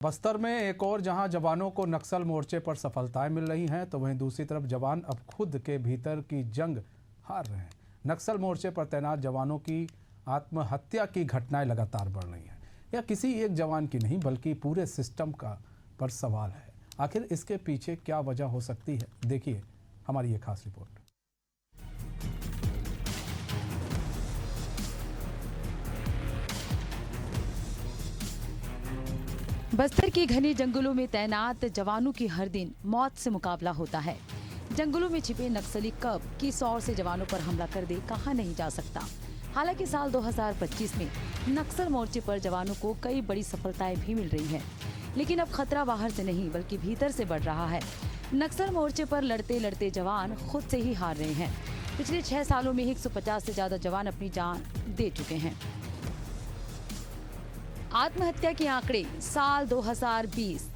बस्तर में एक और जहां जवानों को नक्सल मोर्चे पर सफलताएं मिल रही हैं, तो वहीं दूसरी तरफ जवान अब खुद के भीतर की जंग हार रहे हैं। नक्सल मोर्चे पर तैनात जवानों की आत्महत्या की घटनाएं लगातार बढ़ रही हैं। यह किसी एक जवान की नहीं बल्कि पूरे सिस्टम का पर सवाल है। आखिर इसके पीछे क्या वजह हो सकती है, देखिए हमारी ये खास रिपोर्ट। बस्तर के घने जंगलों में तैनात जवानों की हर दिन मौत से मुकाबला होता है। जंगलों में छिपे नक्सली कब किस ओर से जवानों पर हमला कर दे कहा नहीं जा सकता। हालांकि साल 2025 में नक्सल मोर्चे पर जवानों को कई बड़ी सफलताएं भी मिल रही हैं, लेकिन अब खतरा बाहर से नहीं बल्कि भीतर से बढ़ रहा है। नक्सल मोर्चे पर लड़ते लड़ते जवान खुद से ही हार रहे हैं। पिछले 6 सालों में 150 से ज्यादा जवान अपनी जान दे चुके हैं। आत्महत्या के आंकड़े साल 2020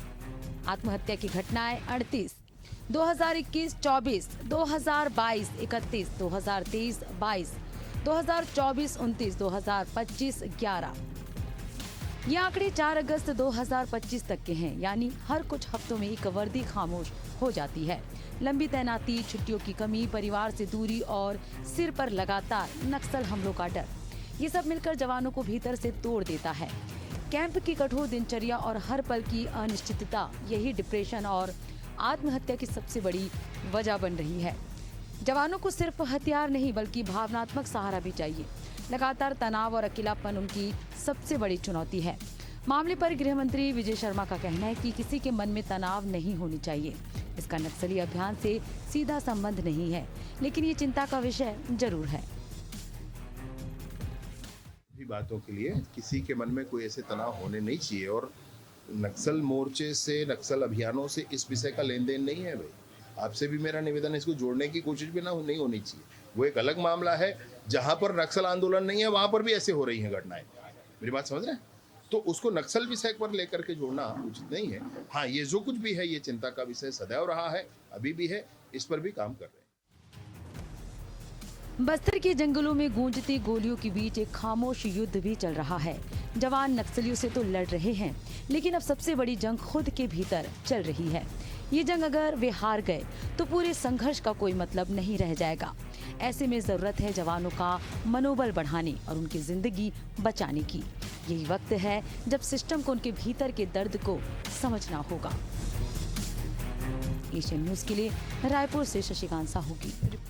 आत्महत्या की घटनाएं 38, 2021 24, 2022 31, 2023 22, 2024 29, 2025 11। ये आंकड़े 4 अगस्त 2025 तक के हैं, यानी हर कुछ हफ्तों में एक वर्दी खामोश हो जाती है। लंबी तैनाती, छुट्टियों की कमी, परिवार से दूरी और सिर पर लगातार नक्सल हमलों का डर, ये सब मिलकर जवानों को भीतर से तोड़ देता है। कैंप की कठोर दिनचर्या और हर पल की अनिश्चितता, यही डिप्रेशन और आत्महत्या की सबसे बड़ी वजह बन रही है। जवानों को सिर्फ हथियार नहीं बल्कि भावनात्मक सहारा भी चाहिए। लगातार तनाव और अकेलापन उनकी सबसे बड़ी चुनौती है। मामले पर गृह मंत्री विजय शर्मा का कहना है कि किसी के मन में तनाव नहीं होनी चाहिए। इसका नक्सली अभियान से सीधा संबंध नहीं है, लेकिन ये चिंता का विषय जरूर है। बातों के लिए किसी के मन में कोई ऐसे तनाव होने नहीं चाहिए, और नक्सल मोर्चे से, नक्सल अभियानों से इस विषय का लेन देन नहीं है। भाई, आपसे भी मेरा निवेदन है, इसको जोड़ने की कोशिश भी नहीं होनी चाहिए। वो एक अलग मामला है। जहां पर नक्सल आंदोलन नहीं है वहां पर भी ऐसे हो रही हैं घटनाएं। मेरी बात समझ रहे हैं? तो उसको नक्सल विषय पर लेकर के जोड़ना उचित नहीं है। हाँ, ये जो कुछ भी है ये चिंता का विषय सदैव रहा है, अभी भी है, इस पर भी काम कर रहे हैं। बस्तर के जंगलों में गूंजती गोलियों के बीच एक खामोश युद्ध भी चल रहा है। जवान नक्सलियों से तो लड़ रहे हैं, लेकिन अब सबसे बड़ी जंग खुद के भीतर चल रही है। ये जंग अगर वे हार गए तो पूरे संघर्ष का कोई मतलब नहीं रह जाएगा। ऐसे में जरूरत है जवानों का मनोबल बढ़ाने और उनकी जिंदगी बचाने की। यही वक्त है जब सिस्टम को उनके भीतर के दर्द को समझना होगा। एशियन न्यूज के लिए रायपुर से शशिकांत साहू की रिपोर्ट।